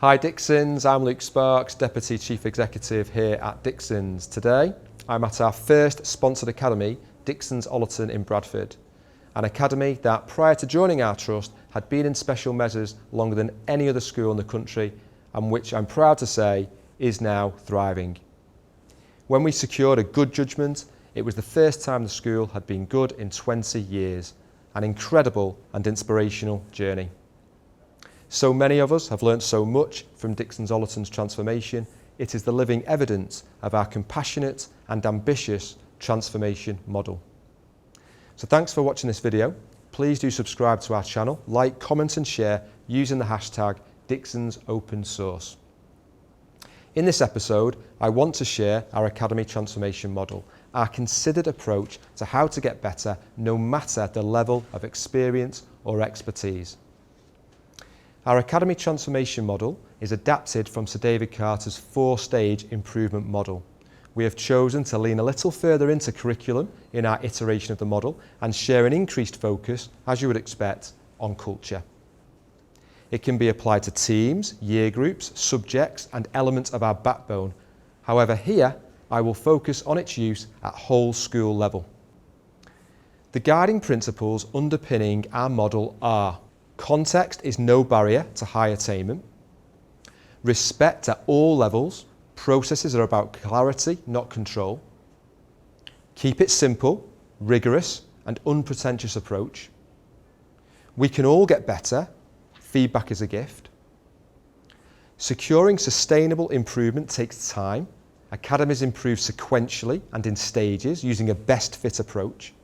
Hi Dixons, I'm Luke Sparks, Deputy Chief Executive here at Dixons. Today I'm at our first sponsored academy, Dixons Ollerton in Bradford. An academy that prior to joining our trust had been in special measures longer than any other school in the country and which I'm proud to say is now thriving. When we secured a good judgment, it was the first time the school had been good in 20 years. An incredible and inspirational journey. So many of us have learnt so much from Dixons Ollerton's transformation. It is the living evidence of our compassionate and ambitious transformation model. So thanks for watching this video. Please do subscribe to our channel, like, comment and share using the hashtag DixonsOpenSource. In this episode, I want to share our Academy transformation model, our considered approach to how to get better no matter the level of experience or expertise. Our Academy transformation model is adapted from Sir David Carter's 4-stage improvement model. We have chosen to lean a little further into curriculum in our iteration of the model and share an increased focus, as you would expect, on culture. It can be applied to teams, year groups, subjects and elements of our backbone. However, here I will focus on its use at whole school level. The guiding principles underpinning our model are: context is no barrier to high attainment. Respect at all levels. Processes are about clarity, not control. Keep it simple, rigorous and unpretentious approach. We can all get better. Feedback is a gift. Securing sustainable improvement takes time. Academies improve sequentially and in stages using a best fit approach.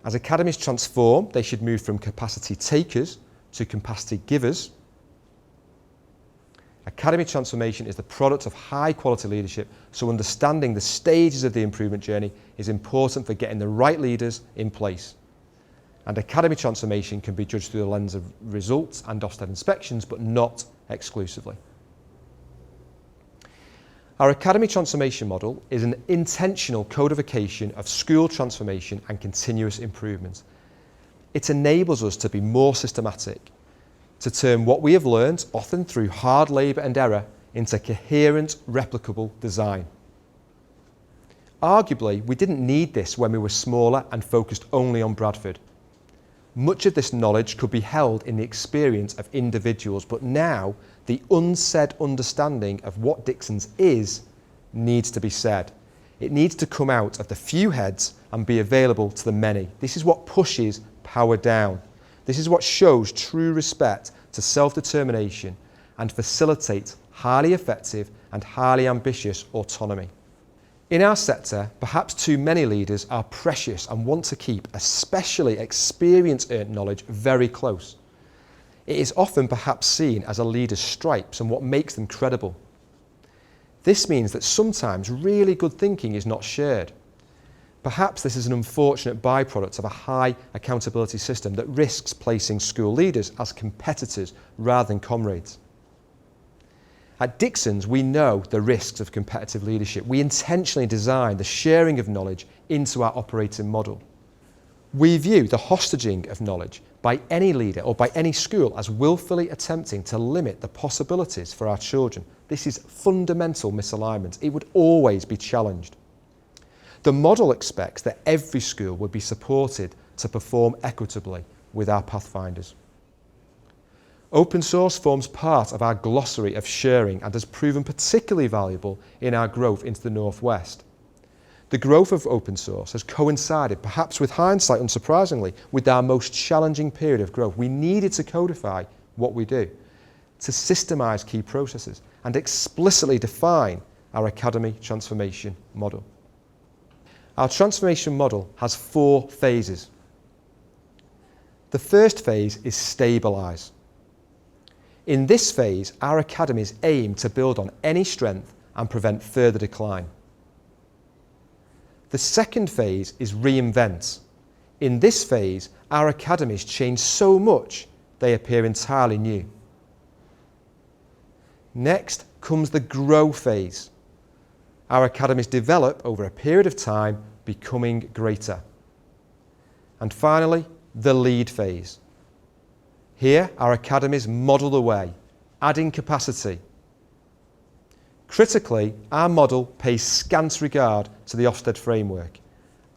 As academies transform, they should move from capacity takers to capacity givers. Academy transformation is the product of high quality leadership, so understanding the stages of the improvement journey is important for getting the right leaders in place. And academy transformation can be judged through the lens of results and Ofsted inspections, but not exclusively. Our Academy transformation model is an intentional codification of school transformation and continuous improvement. It enables us to be more systematic, to turn what we have learned, often through hard labour and error, into coherent, replicable design. Arguably, we didn't need this when we were smaller and focused only on Bradford. Much of this knowledge could be held in the experience of individuals, but now the unsaid understanding of what Dixons is needs to be said. It needs to come out of the few heads and be available to the many. This is what pushes power down. This is what shows true respect to self-determination and facilitates highly effective and highly ambitious autonomy. In our sector, perhaps too many leaders are precious and want to keep especially experience-earned knowledge very close. It is often perhaps seen as a leader's stripes and what makes them credible. This means that sometimes really good thinking is not shared. Perhaps this is an unfortunate byproduct of a high accountability system that risks placing school leaders as competitors rather than comrades. At Dixons, we know the risks of competitive leadership. We intentionally design the sharing of knowledge into our operating model. We view the hostage of knowledge by any leader or by any school as willfully attempting to limit the possibilities for our children. This is fundamental misalignment. It would always be challenged. The model expects that every school would be supported to perform equitably with our pathfinders. Open source forms part of our glossary of sharing and has proven particularly valuable in our growth into the Northwest. The growth of open source has coincided, perhaps with hindsight unsurprisingly, with our most challenging period of growth. We needed to codify what we do, to systemise key processes and explicitly define our Academy transformation model. Our transformation model has 4 phases. The first phase is stabilise. In this phase, our academies aim to build on any strength and prevent further decline. The second phase is reinvent. In this phase, our academies change so much they appear entirely new. Next comes the grow phase. Our academies develop over a period of time, becoming greater. And finally, the lead phase. Here, our academies model the way, adding capacity. Critically, our model pays scant regard to the Ofsted framework.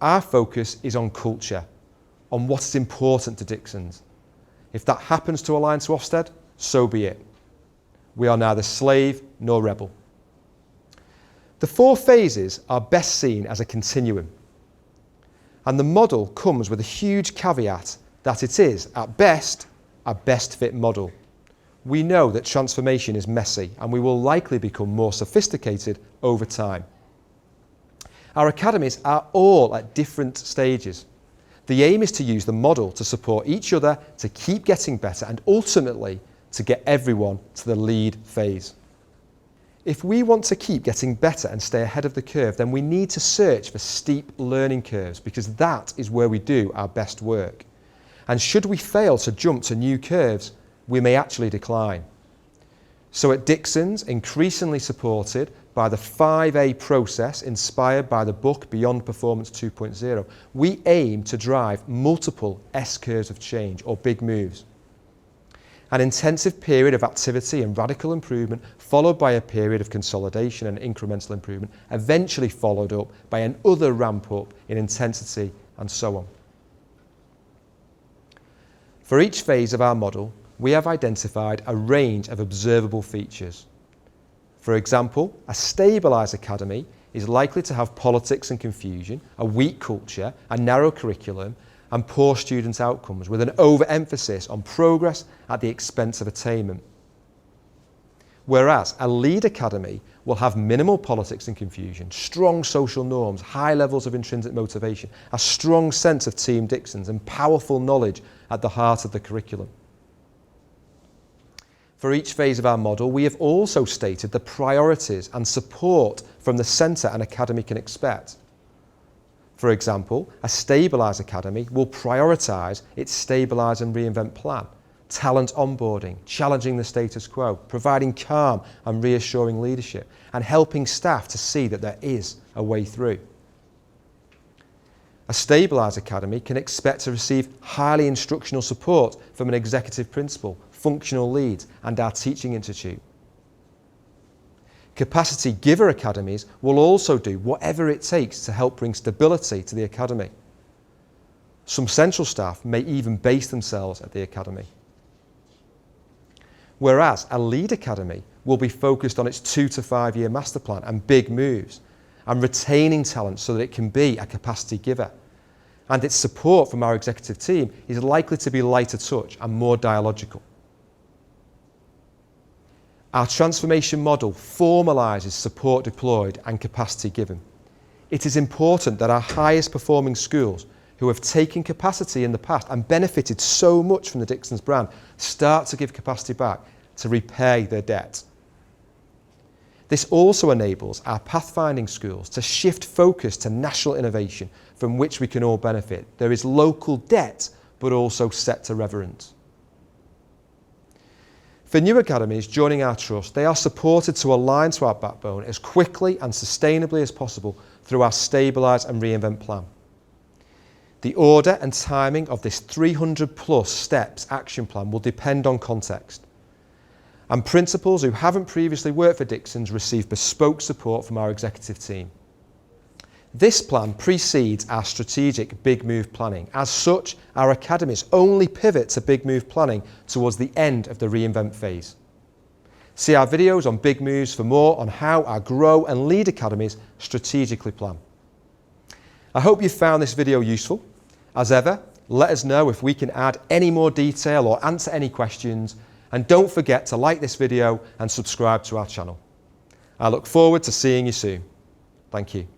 Our focus is on culture, on what is important to Dixons. If that happens to align to Ofsted, so be it. We are neither slave nor rebel. The 4 phases are best seen as a continuum, and the model comes with a huge caveat that it is, at best, a best fit model. We know that transformation is messy and we will likely become more sophisticated over time. Our academies are all at different stages. The aim is to use the model to support each other to keep getting better and ultimately to get everyone to the lead phase. If we want to keep getting better and stay ahead of the curve, then we need to search for steep learning curves because that is where we do our best work. And should we fail to jump to new curves, we may actually decline. So at Dixons, increasingly supported by the 5A process inspired by the book Beyond Performance 2.0, we aim to drive multiple S-curves of change or big moves. An intensive period of activity and radical improvement followed by a period of consolidation and incremental improvement, eventually followed up by another ramp up in intensity and so on. For each phase of our model, we have identified a range of observable features. For example, a stabilised academy is likely to have politics and confusion, a weak culture, a narrow curriculum, and poor student outcomes with an overemphasis on progress at the expense of attainment. Whereas a lead academy will have minimal politics and confusion, strong social norms, high levels of intrinsic motivation, a strong sense of Team Dixons, and powerful knowledge at the heart of the curriculum. For each phase of our model, we have also stated the priorities and support from the centre an academy can expect. For example, a stabilised academy will prioritise its stabilise and reinvent plan, talent onboarding, challenging the status quo, providing calm and reassuring leadership, and helping staff to see that there is a way through. A stabilised academy can expect to receive highly instructional support from an executive principal, functional leads, and our teaching institute. Capacity giver academies will also do whatever it takes to help bring stability to the academy. Some central staff may even base themselves at the academy. Whereas a lead academy will be focused on its 2 to 5 year master plan and big moves, and retaining talent so that it can be a capacity giver. And its support from our executive team is likely to be lighter touch and more dialogical. Our transformation model formalises support deployed and capacity given. It is important that our highest performing schools who have taken capacity in the past and benefited so much from the Dixons brand start to give capacity back to repay their debt. This also enables our pathfinding schools to shift focus to national innovation from which we can all benefit. There is local debt, but also sector reverence. For new academies joining our trust, they are supported to align to our backbone as quickly and sustainably as possible through our Stabilise and Reinvent plan. The order and timing of this 300+ steps action plan will depend on context. And principals who haven't previously worked for Dixons receive bespoke support from our executive team. This plan precedes our strategic big move planning. As such, our academies only pivot to big move planning towards the end of the reinvent phase. See our videos on big moves for more on how our grow and lead academies strategically plan. I hope you found this video useful. As ever, let us know if we can add any more detail or answer any questions, and don't forget to like this video and subscribe to our channel. I look forward to seeing you soon. Thank you.